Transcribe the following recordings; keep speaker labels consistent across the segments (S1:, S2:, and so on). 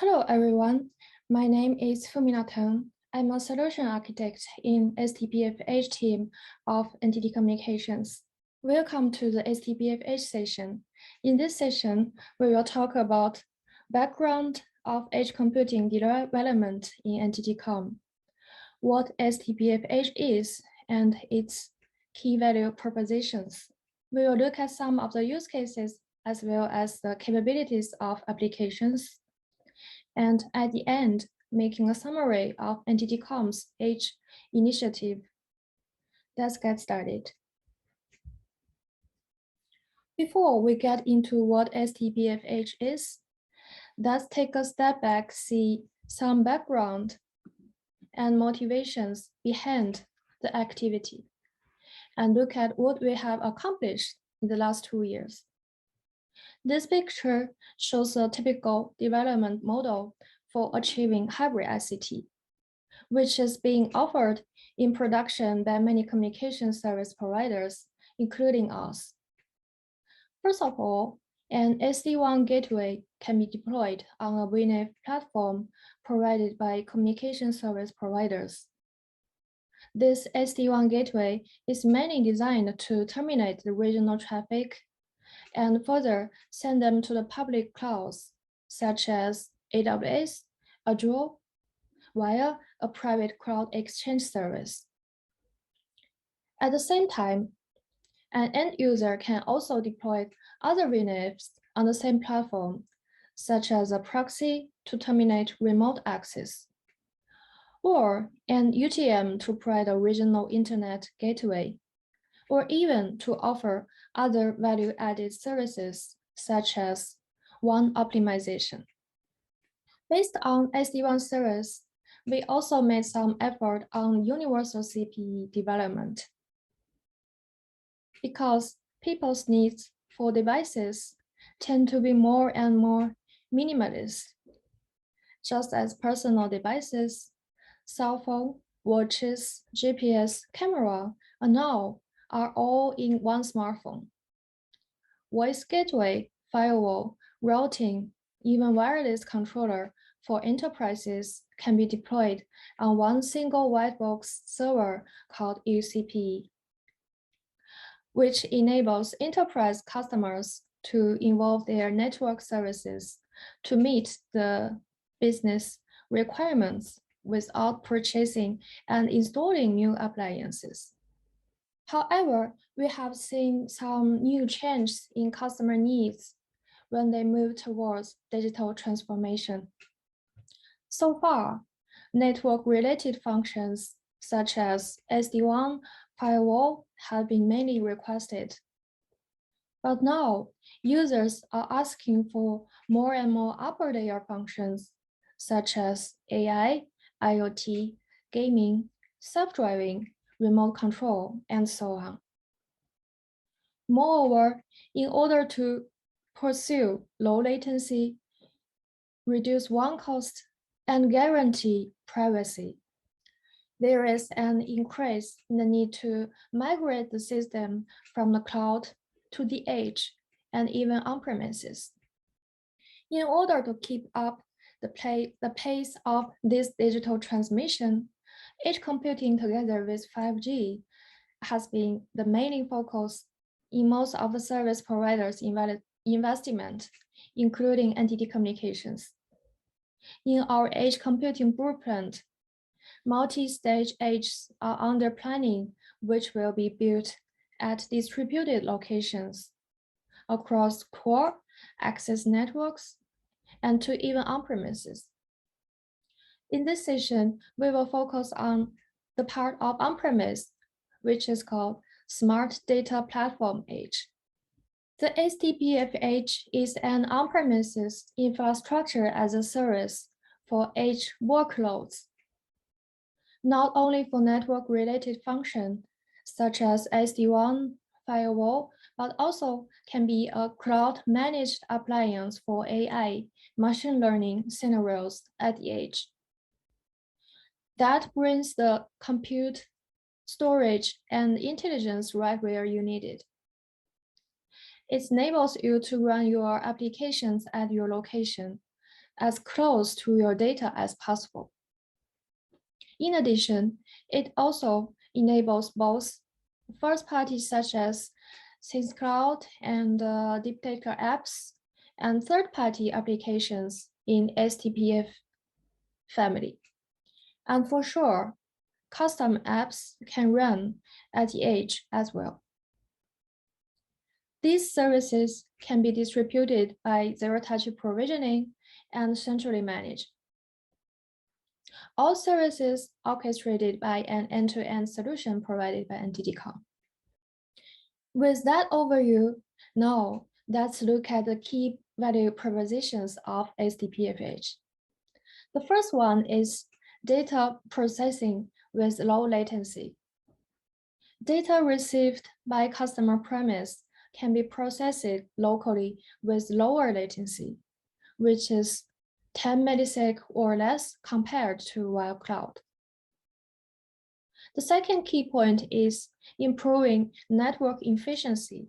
S1: Hello, everyone. My name is Fumina Teng. I'm a solution architect in SDPF H team of NTT Communications. Welcome to the SDPF H session. In this session, we will talk about background of edge computing development in NTT Com, what SDPF H is, and its key value propositions. We will look at some of the use cases as well as the capabilities of applications. And at the end, making a summary of NTT Com's Edge initiative. Let's get started. Before we get into what SDPF Edge is, let's take a step back, see some background and motivations behind the activity, and look at what we have accomplished in the last 2 years. This picture shows a typical development model for achieving hybrid ICT, which is being offered in production by many communication service providers, including us. First of all, an SD-WAN gateway can be deployed on a VNF platform provided by communication service providers. This SD-WAN gateway is mainly designed to terminate the regional traffic and further send them to the public clouds, such as AWS, Azure, via a private cloud exchange service. At the same time, an end user can also deploy other VNFs on the same platform, such as a proxy to terminate remote access, or an UTM to provide a regional internet gateway, or even to offer other value-added services, such as WAN optimization. Based on SD-WAN service, we also made some effort on universal CPE development. Because people's needs for devices tend to be more and more minimalist, just as personal devices, cell phone, watches, GPS, camera, and now are all in one smartphone. Voice gateway, firewall, routing, even wireless controller for enterprises can be deployed on one single white box server called UCPE, which enables enterprise customers to involve their network services to meet the business requirements without purchasing and installing new appliances. However, we have seen some new changes in customer needs when they move towards digital transformation. So far, network-related functions such as SD-WAN, firewall have been mainly requested. But now, users are asking for more and more upper layer functions such as AI, IoT, gaming, self-driving, remote control, and so on. Moreover, in order to pursue low latency, reduce WAN cost, and guarantee privacy, there is an increase in the need to migrate the system from the cloud to the edge and even on-premises. In order to keep up the pace of this digital transmission, edge computing together with 5G has been the main focus in most of the service providers' investment, including NTT Communications. In our edge computing blueprint, multi-stage edges are under planning, which will be built at distributed locations across core, access networks, and to even on-premises. In this session, we will focus on the part of on-premise, which is called Smart Data Platform Edge. The SDPF Edge is an on-premises infrastructure as a service for edge workloads, not only for network-related functions such as SD-WAN, firewall, but also can be a cloud-managed appliance for AI, machine learning scenarios at the edge. That brings the compute, storage, and intelligence right where you need it. It enables you to run your applications at your location, as close to your data as possible. In addition, it also enables both first parties such as SysCloud and Deep Data apps and third-party applications in SDPF family. And for sure, custom apps can run at the edge as well. These services can be distributed by zero-touch provisioning and centrally managed. All services orchestrated by an end-to-end solution provided by NTT-Com. With that overview, now let's look at the key value propositions of SDPFH. The first one is data processing with low latency. Data received by customer premise can be processed locally with lower latency, which is 10 millisecond or less compared to via cloud. The second key point is improving network efficiency.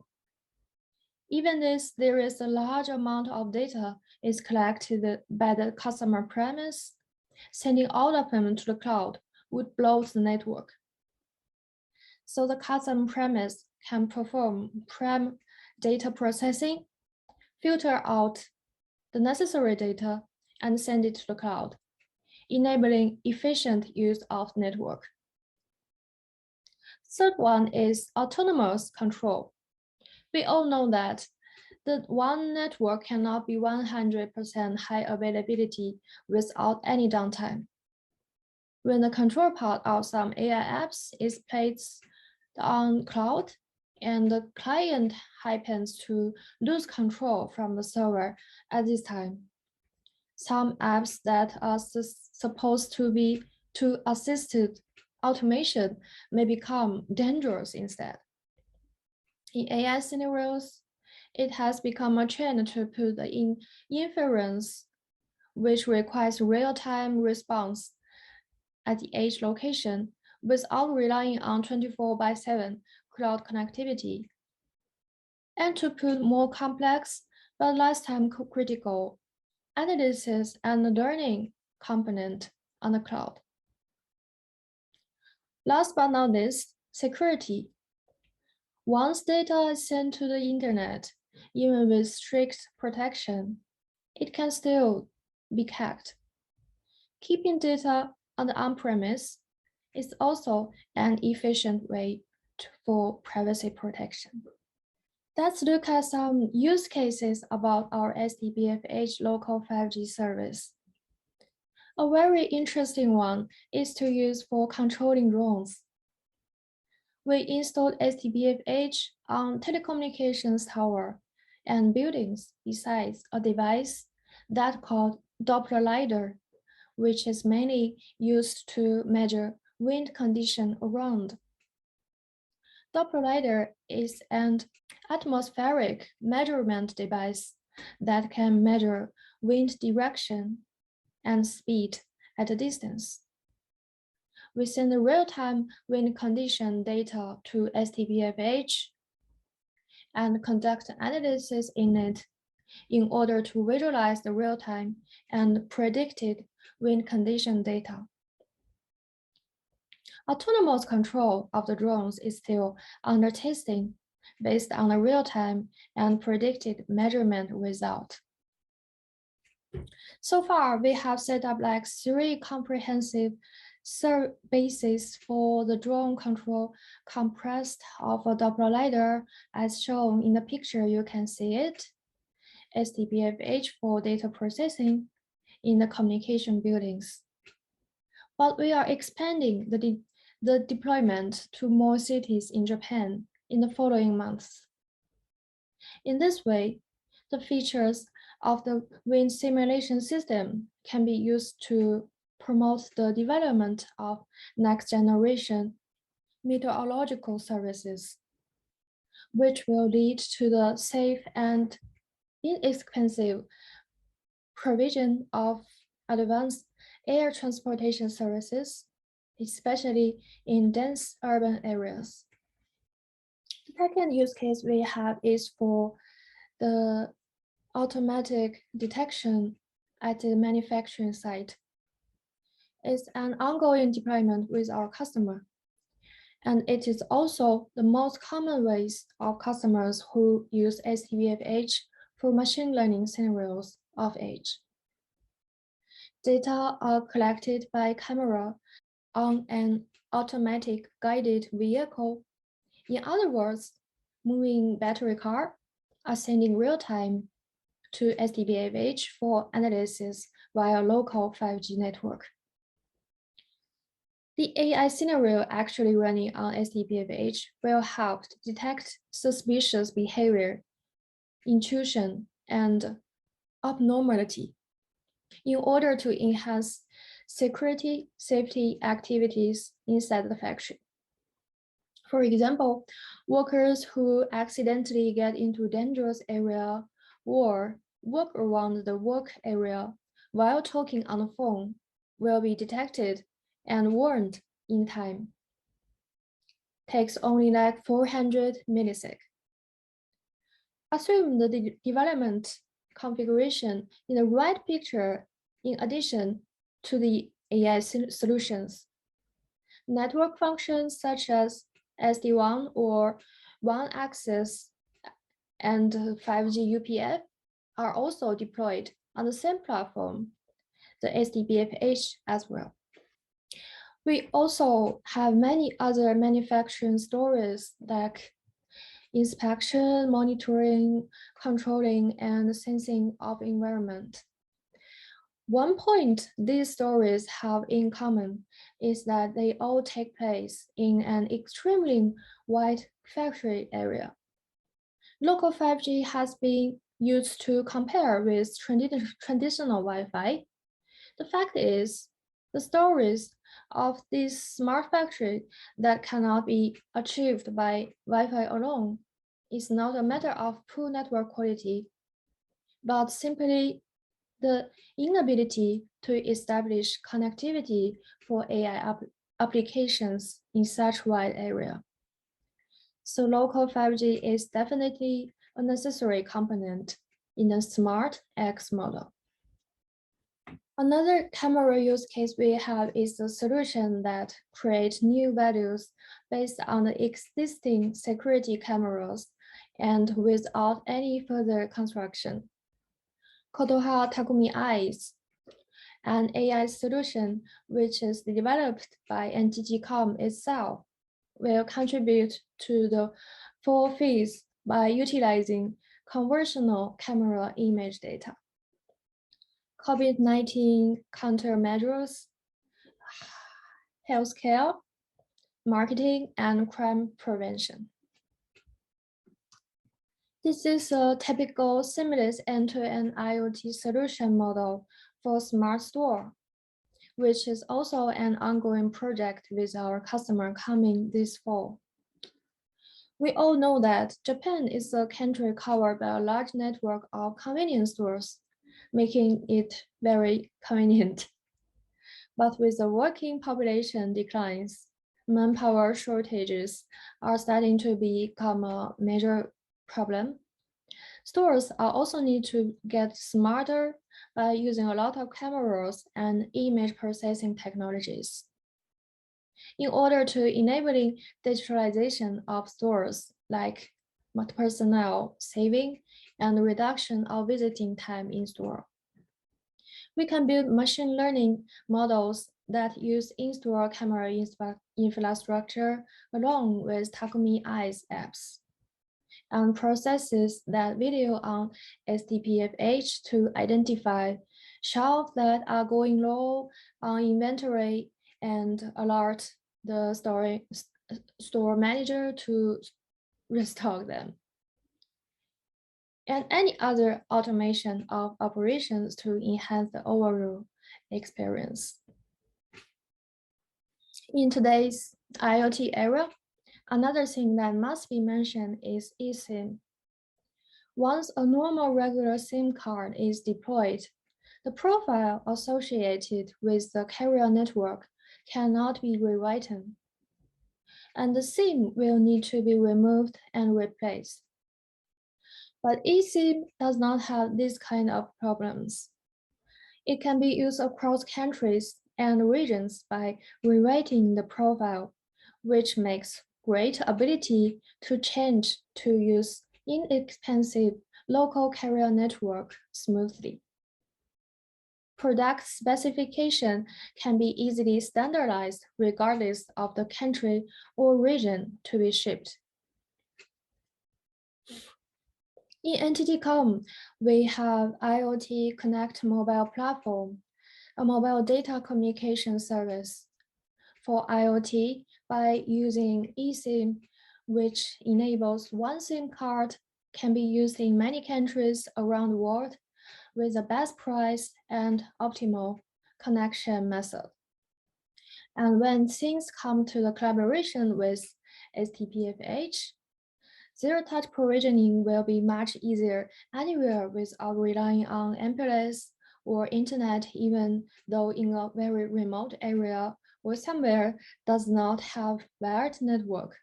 S1: Even if there is a large amount of data is collected by the customer premise, sending all of them to the cloud would blow the network. So the customer premise can perform prime data processing, filter out the necessary data, and send it to the cloud, enabling efficient use of network. Third one is autonomous control. We all know that the one network cannot be 100% high availability without any downtime. When the control part of some AI apps is placed on cloud and the client happens to lose control from the server at this time, some apps that are supposed to be to assisted automation may become dangerous instead. In AI scenarios, it has become a trend to put in inference, which requires real-time response at the edge location without relying on 24/7 cloud connectivity, and to put more complex but less time critical analysis and learning component on the cloud. Last but not least, security. Once data is sent to the internet, even with strict protection, it can still be hacked. Keeping data on the on-premise is also an efficient way for privacy protection. Let's look at some use cases about our SDPFH local 5G service. A very interesting one is to use for controlling drones. We installed SDPFH on telecommunications tower and buildings besides a device that called Doppler lidar, which is mainly used to measure wind condition around. Doppler lidar is an atmospheric measurement device that can measure wind direction and speed at a distance. We send the real-time wind condition data to SDPFH and conduct analysis in it in order to visualize the real-time and predicted wind condition data. Autonomous control of the drones is still under testing based on the real-time and predicted measurement result. So far, we have set up like 3 comprehensive bases for the drone control compressed of a Doppler lidar as shown in the picture. You can see it. SDPFH for data processing in the communication buildings. But we are expanding the deployment to more cities in Japan in the following months. In this way, the features of the wind simulation system can be used to promote the development of next generation meteorological services, which will lead to the safe and inexpensive provision of advanced air transportation services, especially in dense urban areas. The second use case we have is for the automatic detection at the manufacturing site. It's an ongoing deployment with our customer. And it is also the most common ways of customers who use SDPF for machine learning scenarios of edge. Data are collected by camera on an automatic guided vehicle. In other words, moving battery car are sending real time to SDPF for analysis via local 5G network. The AI scenario actually running on SDPF will help detect suspicious behavior, intrusion, and abnormality in order to enhance security safety activities inside the factory. For example, workers who accidentally get into dangerous area or walk around the work area while talking on the phone will be detected and warned in time. Takes only like 400 milliseconds. Assume the development configuration in the right picture in addition to the AI solutions. Network functions such as SD-WAN or WAN access and 5G UPF are also deployed on the same platform, the SDPF as well. We also have many other manufacturing stories like inspection, monitoring, controlling, and sensing of environment. One point these stories have in common is that they all take place in an extremely wide factory area. Local 5G has been used to compare with traditional Wi-Fi. The fact is, the stories of this smart factory that cannot be achieved by Wi-Fi alone is not a matter of poor network quality, but simply the inability to establish connectivity for AI applications in such wide area. So local 5G is definitely a necessary component in the smart X model. Another camera use case we have is the solution that creates new values based on the existing security cameras and without any further construction. COTOHA Takumi Eyes, an AI solution which is developed by NTT.com itself, will contribute to the full phase by utilizing conventional camera image data. COVID-19 countermeasures, healthcare, marketing, and crime prevention. This is a typical seamless end-to-end IoT solution model for smart store, which is also an ongoing project with our customer coming this fall. We all know that Japan is a country covered by a large network of convenience stores, making it very convenient. But with the working population declines, manpower shortages are starting to become a major problem. Stores are also need to get smarter by using a lot of cameras and image processing technologies. In order to enabling digitalization of stores like personnel saving and reduction of visiting time in store, we can build machine learning models that use in-store camera infrastructure along with Takumi Eyes apps and processes that video on SDPF to identify shelves that are going low on inventory and alert the store manager to restock them, and any other automation of operations to enhance the overall experience. In today's IoT era, another thing that must be mentioned is eSIM. Once a normal regular SIM card is deployed, the profile associated with the carrier network cannot be rewritten, and the SIM will need to be removed and replaced. But eSIM does not have this kind of problems. It can be used across countries and regions by rewriting the profile, which makes great ability to change to use inexpensive local carrier network smoothly. Product specification can be easily standardized regardless of the country or region to be shipped. In NTT-Com, we have IoT Connect mobile platform, a mobile data communication service. For IoT, by using eSIM, which enables one SIM card, can be used in many countries around the world with the best price and optimal connection method. And when things come to the collaboration with SDPF, zero-touch provisioning will be much easier anywhere without relying on MPLS or internet, even though in a very remote area or somewhere does not have wired network.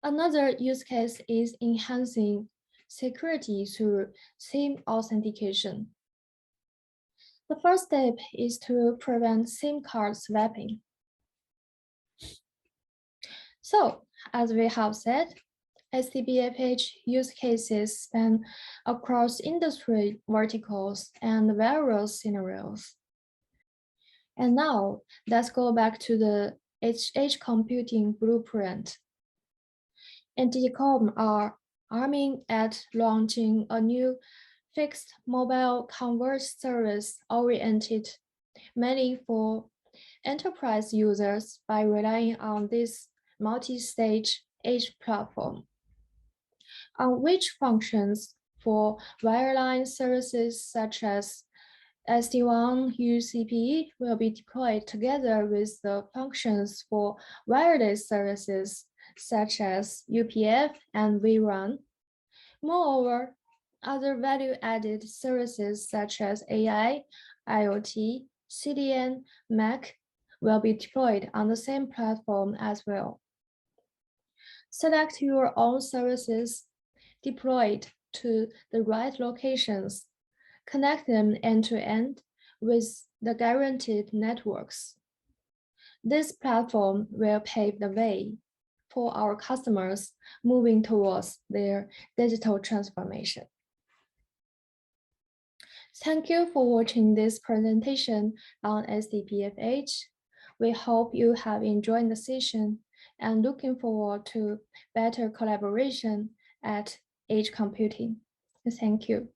S1: Another use case is enhancing security through SIM authentication. The first step is to prevent SIM card swapping. So, as we have said, SDPF use cases span across industry verticals and various scenarios. And now, let's go back to the edge computing blueprint. NTT-Com are aiming at launching a new fixed mobile converged service oriented mainly for enterprise users by relying on this multi-stage edge platform, on which functions for wireline services such as SD-WAN UCPE will be deployed together with the functions for wireless services such as UPF and vRAN. Moreover, other value-added services such as AI, IoT, CDN, MAC will be deployed on the same platform as well. Select your own services deployed to the right locations. Connect them end-to-end with the guaranteed networks. This platform will pave the way for our customers moving towards their digital transformation. Thank you for watching this presentation on SDPF. We hope you have enjoyed the session and looking forward to better collaboration at edge computing. Thank you.